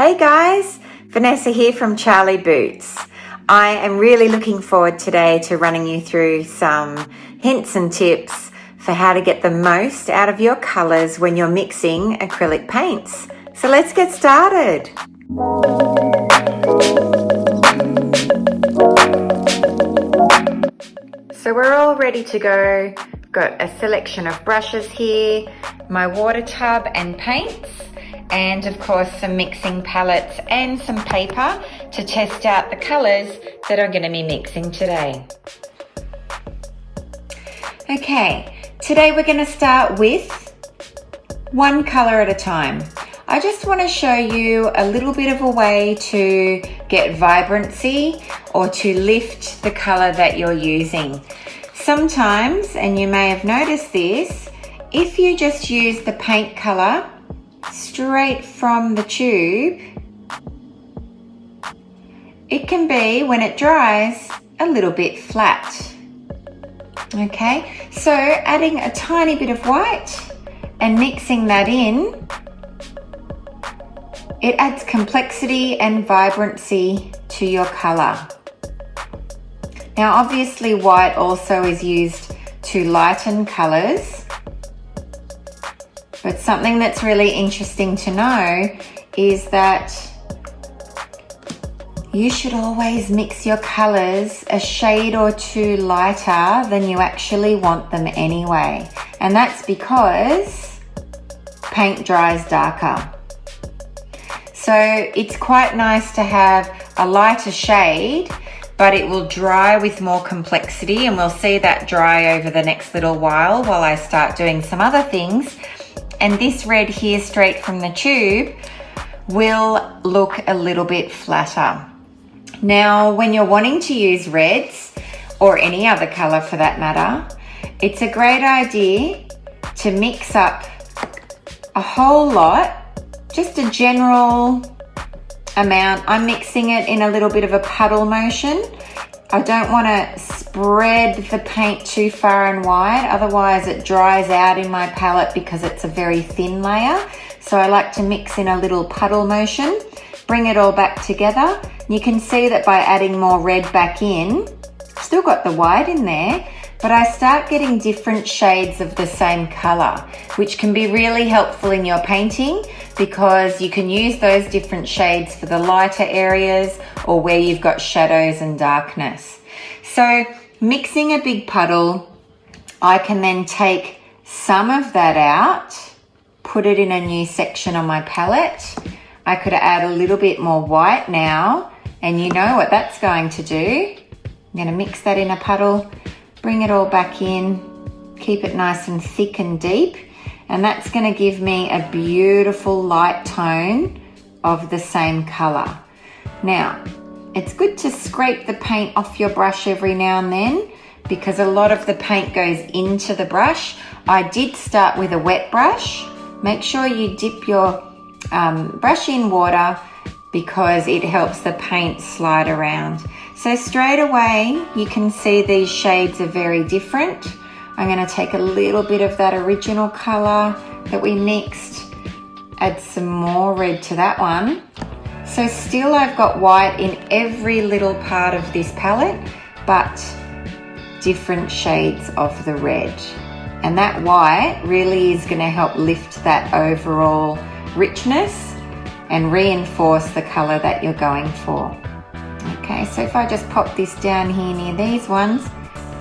Hey guys, Vanessa here from Charlie Boots. I am really looking forward today to running you through some hints and tips for how to get the most out of your colours when you're mixing acrylic paints. So let's get started. So we're all ready to go. Got a selection of brushes here, my water tub and paints, and of course some mixing palettes and some paper to test out the colours that I'm going to be mixing today. Okay, today we're going to start with one colour at a time. I just want to show you a little bit of a way to get vibrancy or to lift the colour that you're using. Sometimes, and you may have noticed this, if you just use the paint colour straight from the tube, it can be, when it dries, a little bit flat. Okay, so adding a tiny bit of white and mixing that in, it adds complexity and vibrancy to your colour. Now obviously white also is used to lighten colours, but something that's really interesting to know is that you should always mix your colours a shade or two lighter than you actually want them anyway. And that's because paint dries darker. So it's quite nice to have a lighter shade, but it will dry with more complexity, and we'll see that dry over the next little while I start doing some other things. And this red here straight from the tube will look a little bit flatter. Now, when you're wanting to use reds, or any other colour for that matter, it's a great idea to mix up a whole lot, just a general amount. I'm mixing it in a little bit of a puddle motion. I don't want to spread the paint too far and wide, otherwise it dries out in my palette because it's a very thin layer. So I like to mix in a little puddle motion, bring it all back together. You can see that by adding more red back in, still got the white in there, but I start getting different shades of the same colour, which can be really helpful in your painting because you can use those different shades for the lighter areas or where you've got shadows and darkness. So mixing a big puddle, I can then take some of that out, put it in a new section on my palette. I could add a little bit more white now, and you know what that's going to do. I'm going to mix that in a puddle, bring it all back in, keep it nice and thick and deep, and that's going to give me a beautiful light tone of the same colour. Now, it's good to scrape the paint off your brush every now and then because a lot of the paint goes into the brush. I did start with a wet brush. Make sure you dip your brush in water because it helps the paint slide around. So straight away, you can see these shades are very different. I'm going to take a little bit of that original colour that we mixed, add some more red to that one. So still I've got white in every little part of this palette, but different shades of the red. And that white really is going to help lift that overall richness and reinforce the colour that you're going for. Okay, so if I just pop this down here near these ones,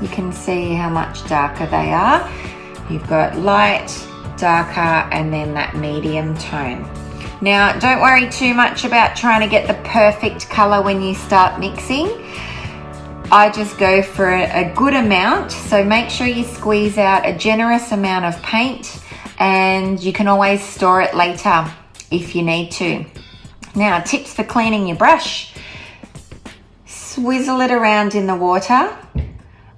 you can see how much darker they are. You've got light, darker, and then that medium tone. Now, don't worry too much about trying to get the perfect colour when you start mixing. I just go for a good amount, so make sure you squeeze out a generous amount of paint, and you can always store it later if you need to. Now, tips for cleaning your brush. Swizzle it around in the water.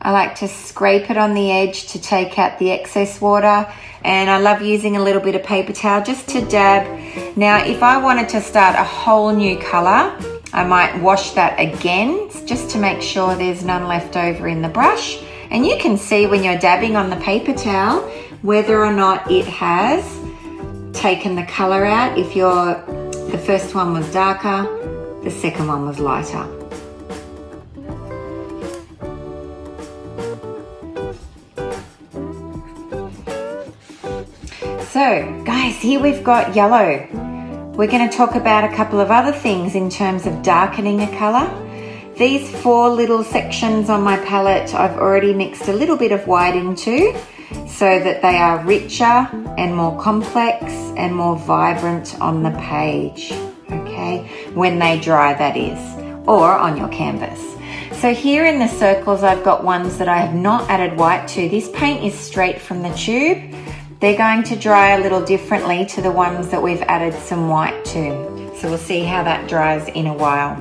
I like to scrape it on the edge to take out the excess water, and I love using a little bit of paper towel just to dab. Now, if I wanted to start a whole new colour, I might wash that again just to make sure there's none left over in the brush. And you can see when you're dabbing on the paper towel whether or not it has taken the colour out. If you're The first one was darker, the second one was lighter. So guys, here we've got yellow. We're going to talk about a couple of other things in terms of darkening a colour. These 4 little sections on my palette I've already mixed a little bit of white into so that they are richer and more complex and more vibrant on the page, okay? When they dry, that is, or on your canvas. So here in the circles I've got ones that I have not added white to. This paint is straight from the tube. They're going to dry a little differently to the ones that we've added some white to. So we'll see how that dries in a while.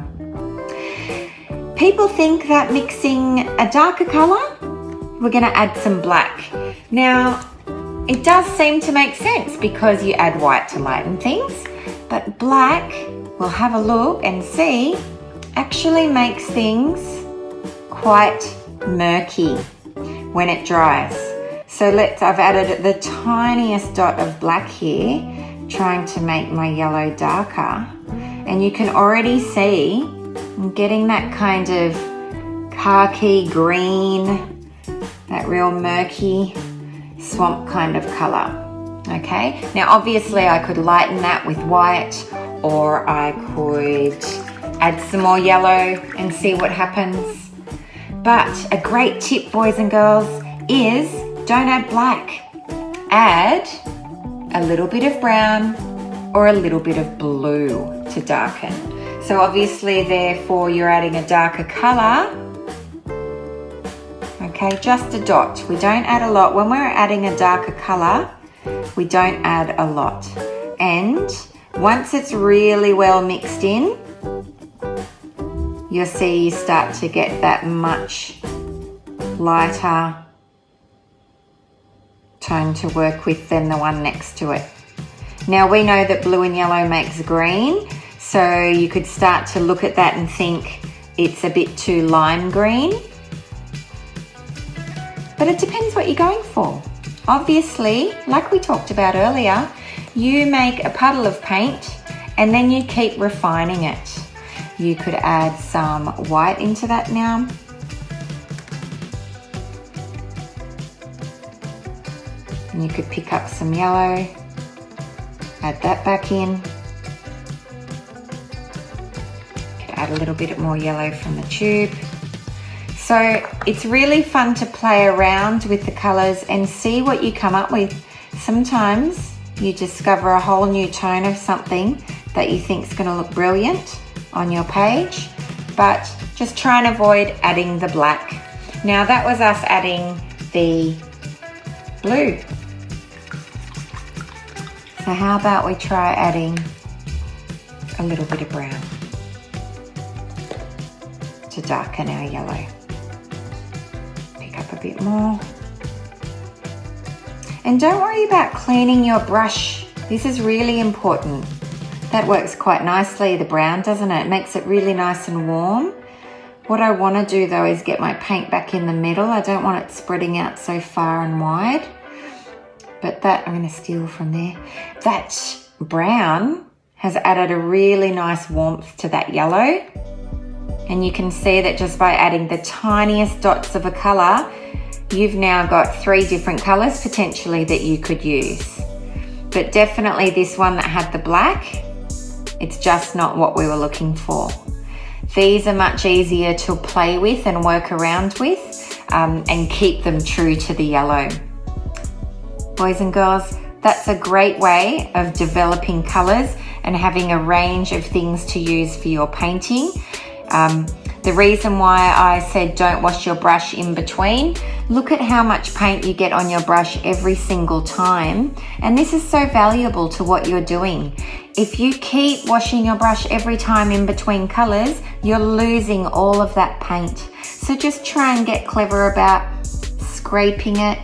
People think that mixing a darker colour, we're going to add some black. Now, it does seem to make sense because you add white to lighten things, but black, we'll have a look and see, actually makes things quite murky when it dries. So I've added the tiniest dot of black here, trying to make my yellow darker. And you can already see I'm getting that kind of khaki green, that real murky swamp kind of color. Okay, now obviously I could lighten that with white, or I could add some more yellow and see what happens. But a great tip, boys and girls, is don't add black. Add a little bit of brown or a little bit of blue to darken. So obviously, therefore, you're adding a darker color. Okay, just a dot. We don't add a lot. When we're adding a darker color, we don't add a lot. And once it's really well mixed in, you'll see you start to get that much lighter tone to work with than the one next to it. Now we know that blue and yellow makes green, so you could start to look at that and think it's a bit too lime green. But it depends what you're going for. Obviously, like we talked about earlier, you make a puddle of paint and then you keep refining it. You could add some white into that now. And you could pick up some yellow, add that back in. Could add a little bit more yellow from the tube. So it's really fun to play around with the colours and see what you come up with. Sometimes you discover a whole new tone of something that you think is going to look brilliant on your page, but just try and avoid adding the black. Now that was us adding the blue. So how about we try adding a little bit of brown to darken our yellow. Pick up a bit more. And don't worry about cleaning your brush. This is really important. That works quite nicely, the brown, doesn't it? It makes it really nice and warm. What I want to do though is get my paint back in the middle. I don't want it spreading out so far and wide. But that, I'm going to steal from there. That brown has added a really nice warmth to that yellow. And you can see that just by adding the tiniest dots of a colour, you've now got 3 different colours potentially that you could use. But definitely this one that had the black, it's just not what we were looking for. These are much easier to play with and work around with and keep them true to the yellow. Boys and girls, that's a great way of developing colours and having a range of things to use for your painting. The reason why I said don't wash your brush in between, look at how much paint you get on your brush every single time. And this is so valuable to what you're doing. If you keep washing your brush every time in between colours, you're losing all of that paint. So just try and get clever about scraping it,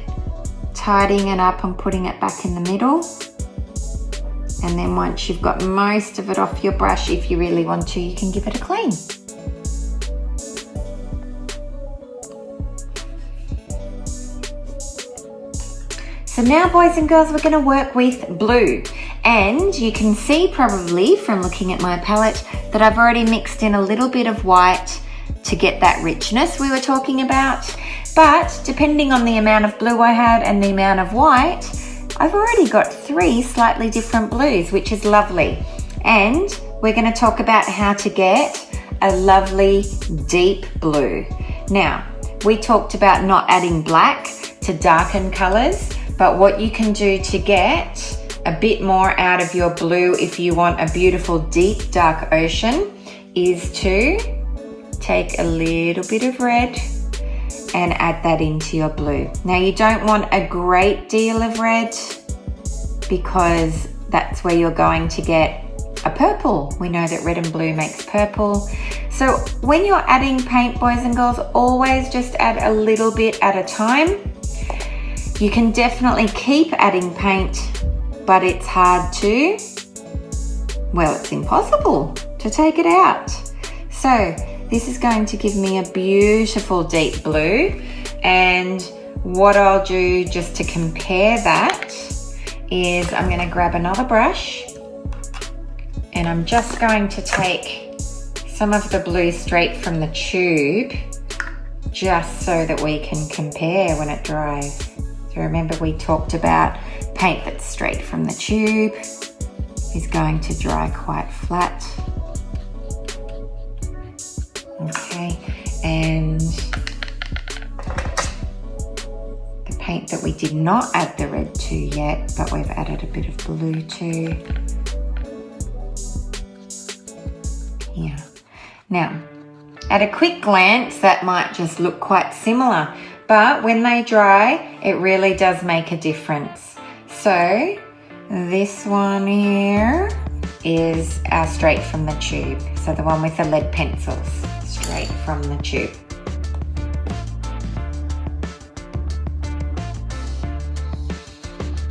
tidying it up and putting it back in the middle. And then once you've got most of it off your brush, if you really want to, you can give it a clean. So now, boys and girls, we're going to work with blue. And you can see probably from looking at my palette that I've already mixed in a little bit of white to get that richness we were talking about. But depending on the amount of blue I had and the amount of white, I've already got 3 slightly different blues, which is lovely. And we're going to talk about how to get a lovely deep blue. Now, we talked about not adding black to darken colors, but what you can do to get a bit more out of your blue if you want a beautiful deep dark ocean is to take a little bit of red and add that into your blue. Now, you don't want a great deal of red because that's where you're going to get a purple. We know that red and blue makes purple. So when you're adding paint, boys and girls, always just add a little bit at a time. You can definitely keep adding paint, but it's hard to, well, it's impossible to take it out. So this is going to give me a beautiful deep blue. And what I'll do just to compare that is I'm going to grab another brush and I'm just going to take some of the blue straight from the tube just so that we can compare when it dries. So remember we talked about paint that's straight from the tube is going to dry quite flat. Okay, and the paint that we did not add the red to yet, but we've added a bit of blue to. Here. Now, at a quick glance, that might just look quite similar, but when they dry, it really does make a difference. So, this one here is our straight from the tube. So the one with the lead pencils, straight from the tube.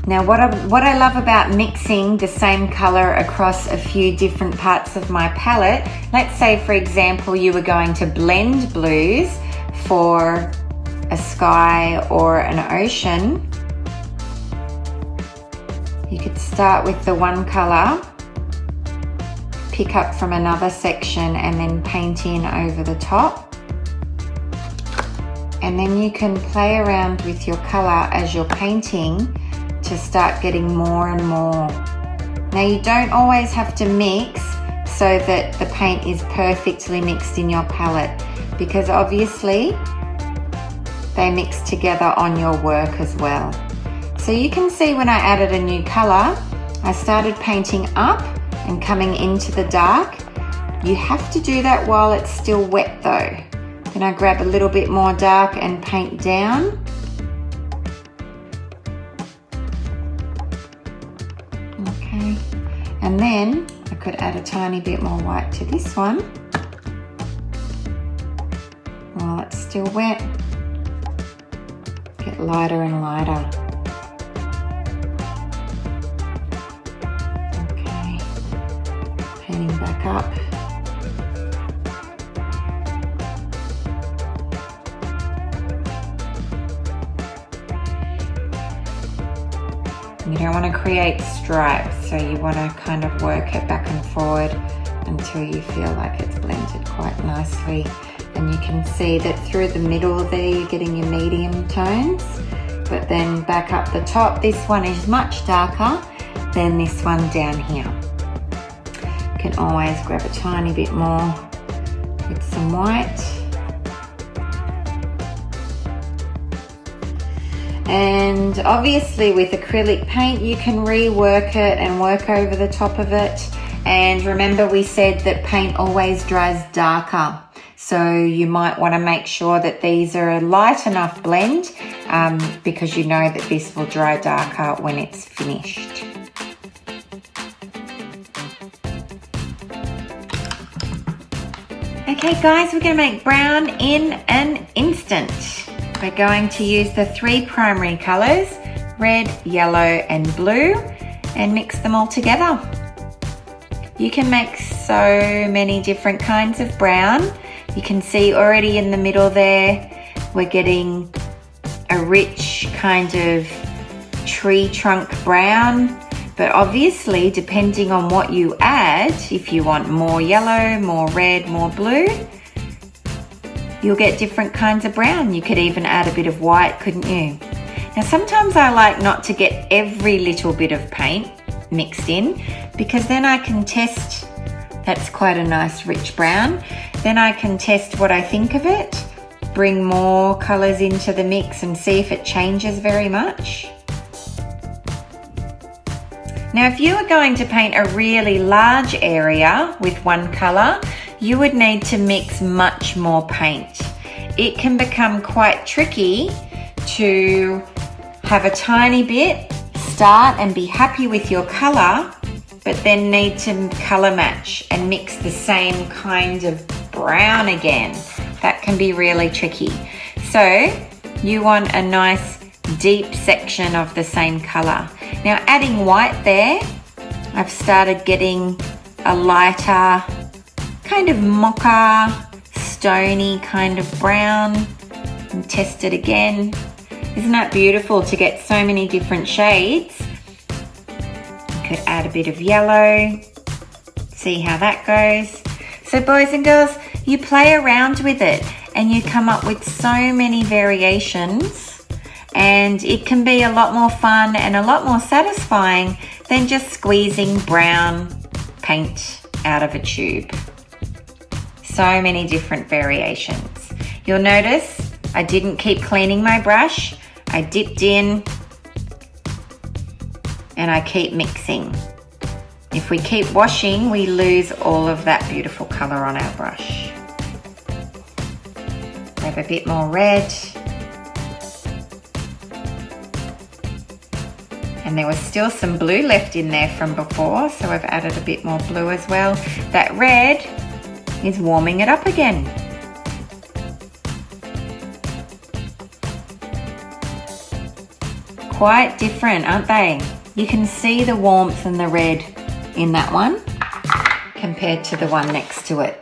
Now what I love about mixing the same color across a few different parts of my palette, let's say for example you were going to blend blues for a sky or an ocean, you could start with the one color, pick up from another section and then paint in over the top. And then you can play around with your color as you're painting to start getting more and more. Now you don't always have to mix so that the paint is perfectly mixed in your palette, because obviously they mix together on your work as well. So you can see when I added a new color, I started painting up and coming into the dark. You have to do that while it's still wet though. Then I grab a little bit more dark and paint down. Okay, and then I could add a tiny bit more white to this one while it's still wet. Get lighter and lighter. Painting back up. You don't want to create stripes, so you want to kind of work it back and forward until you feel like it's blended quite nicely. And you can see that through the middle there you're getting your medium tones, but then back up the top, this one is much darker than this one down here. You can always grab a tiny bit more with some white. And obviously with acrylic paint you can rework it and work over the top of it. And remember we said that paint always dries darker. So you might want to make sure that these are a light enough blend because you know that this will dry darker when it's finished. Okay guys, we're going to make brown in an instant. We're going to use the 3 primary colours, red, yellow and blue, and mix them all together. You can make so many different kinds of brown. You can see already in the middle there, we're getting a rich kind of tree trunk brown. But obviously, depending on what you add, if you want more yellow, more red, more blue, you'll get different kinds of brown. You could even add a bit of white, couldn't you? Now, sometimes I like not to get every little bit of paint mixed in, because then I can test. That's quite a nice rich brown. Then I can test what I think of it, bring more colors into the mix and see if it changes very much. Now, if you were going to paint a really large area with one color, you would need to mix much more paint. It can become quite tricky to have a tiny bit, start and be happy with your color, but then need to color match and mix the same kind of brown again. That can be really tricky. So you want a nice deep section of the same color. Now, adding white there, I've started getting a lighter kind of mocha, stony kind of brown, and test it again. Isn't that beautiful to get so many different shades? You could add a bit of yellow, see how that goes. So boys and girls, you play around with it and you come up with so many variations, and it can be a lot more fun and a lot more satisfying than just squeezing brown paint out of a tube. So many different variations. You'll notice I didn't keep cleaning my brush. I dipped in and I keep mixing. If we keep washing, we lose all of that beautiful color on our brush. Grab a bit more red. And there was still some blue left in there from before, so I've added a bit more blue as well. That red is warming it up again. Quite different, aren't they? You can see the warmth and the red in that one compared to the one next to it.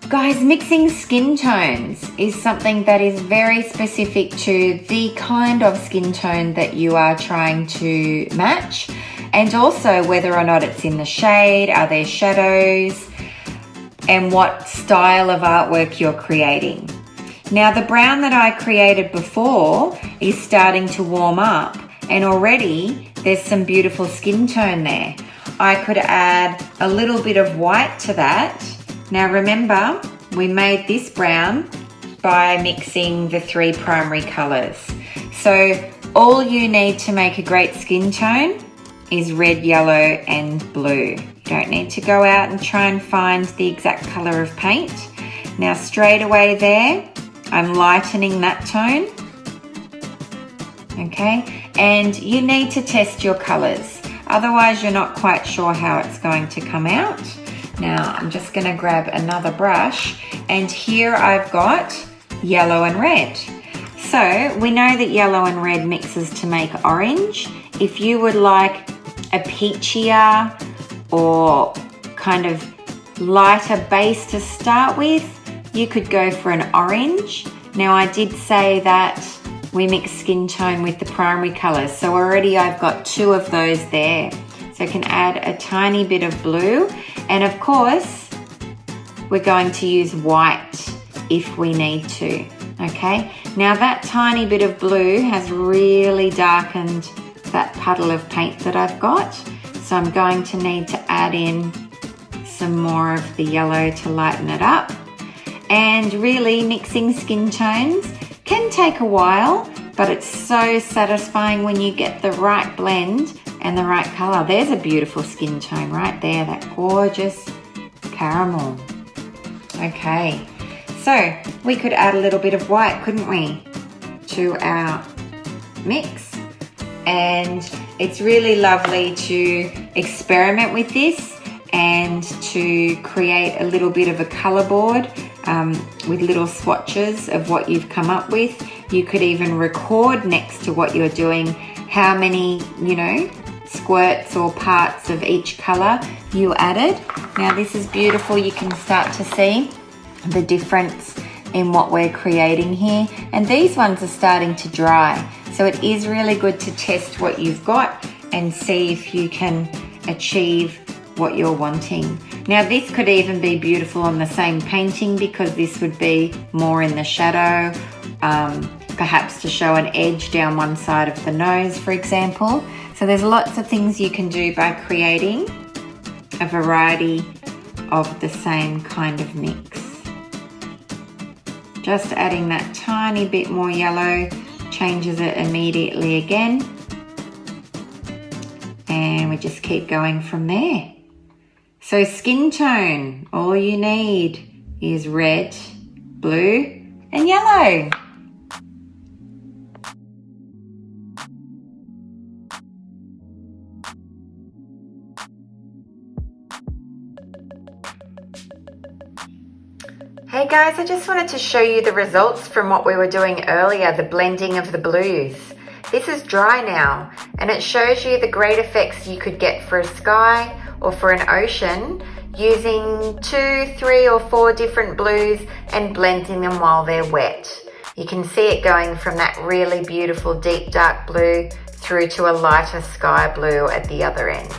Guys, mixing skin tones is something that is very specific to the kind of skin tone that you are trying to match, and also whether or not it's in the shade, are there shadows, and what style of artwork you're creating. Now, the brown that I created before is starting to warm up, and already there's some beautiful skin tone there. I could add a little bit of white to that. Now remember, we made this brown by mixing the 3 primary colors. So all you need to make a great skin tone is red, yellow, and blue. You don't need to go out and try and find the exact color of paint. Now straight away there, I'm lightening that tone. Okay, and you need to test your colors. Otherwise you're not quite sure how it's going to come out. Now I'm just going to grab another brush, and here I've got yellow and red. So we know that yellow and red mixes to make orange. If you would like a peachier or kind of lighter base to start with, you could go for an orange. Now I did say that we mix skin tone with the primary colors, so already I've got 2 of those there. So I can add a tiny bit of blue, and of course we're going to use white if we need to. Okay, now that tiny bit of blue has really darkened that puddle of paint that I've got, so I'm going to need to add in some more of the yellow to lighten it up. And really, mixing skin tones can take a while, but it's so satisfying when you get the right blend and the right color. There's a beautiful skin tone right there, that gorgeous caramel. Okay, so we could add a little bit of white, couldn't we, to our mix? And it's really lovely to experiment with this and to create a little bit of a color board with little swatches of what you've come up with. You could even record next to what you're doing how many, squirts or parts of each color you added. Now this is beautiful. You can start to see the difference in what we're creating here. And these ones are starting to dry. So it is really good to test what you've got and see if you can achieve what you're wanting. Now this could even be beautiful on the same painting because this would be more in the shadow, perhaps to show an edge down one side of the nose, for example. So there's lots of things you can do by creating a variety of the same kind of mix. Just adding that tiny bit more yellow changes it immediately again. And we just keep going from there. So skin tone, all you need is red, blue, and yellow. Hey guys, I just wanted to show you the results from what we were doing earlier, the blending of the blues. This is dry now, and it shows you the great effects you could get for a sky or for an ocean using 2, 3, or 4 different blues and blending them while they're wet. You can see it going from that really beautiful deep dark blue through to a lighter sky blue at the other end.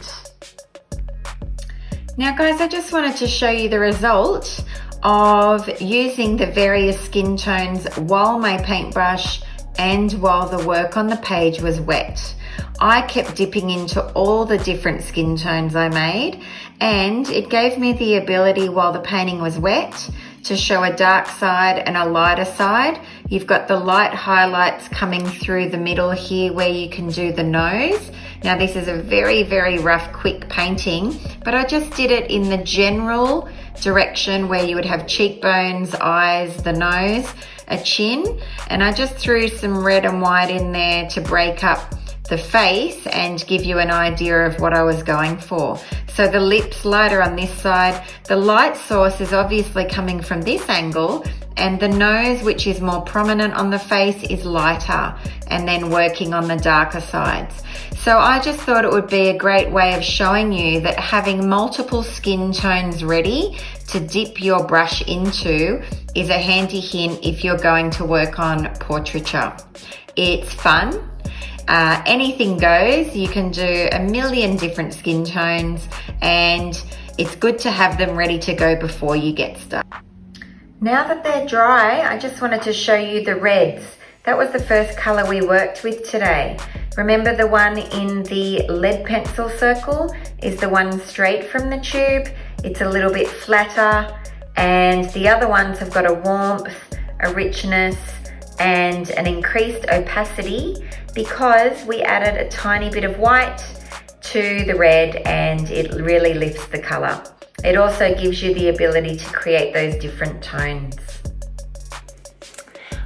Now guys, I just wanted to show you the result of using the various skin tones while my paintbrush and while the work on the page was wet. I kept dipping into all the different skin tones I made, and it gave me the ability while the painting was wet to show a dark side and a lighter side. You've got the light highlights coming through the middle here where you can do the nose. Now this is a very, very rough, quick painting, but I just did it in the general direction where you would have cheekbones, eyes, the nose, a chin, and I just threw some red and white in there to break up the face and give you an idea of what I was going for. So the lips lighter on this side, the light source is obviously coming from this angle, and the nose, which is more prominent on the face, is lighter, and then working on the darker sides. So I just thought it would be a great way of showing you that having multiple skin tones ready to dip your brush into is a handy hint if you're going to work on portraiture. It's fun. Anything goes. You can do a million different skin tones, and it's good to have them ready to go before you get started. Now that they're dry, I just wanted to show you the reds. That was the first color we worked with today. Remember, the one in the lead pencil circle is the one straight from the tube. It's a little bit flatter, and the other ones have got a warmth, a richness, and an increased opacity because we added a tiny bit of white to the red, and it really lifts the color. It also gives you the ability to create those different tones.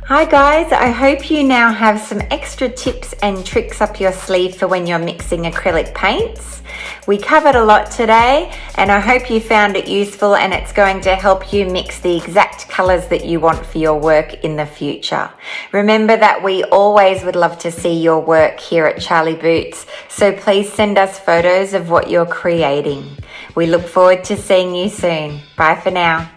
Hi guys, I hope you now have some extra tips and tricks up your sleeve for when you're mixing acrylic paints. We covered a lot today, and I hope you found it useful, and it's going to help you mix the exact colors that you want for your work in the future. Remember that we always would love to see your work here at Charlie Boots, so please send us photos of what you're creating. We look forward to seeing you soon. Bye for now.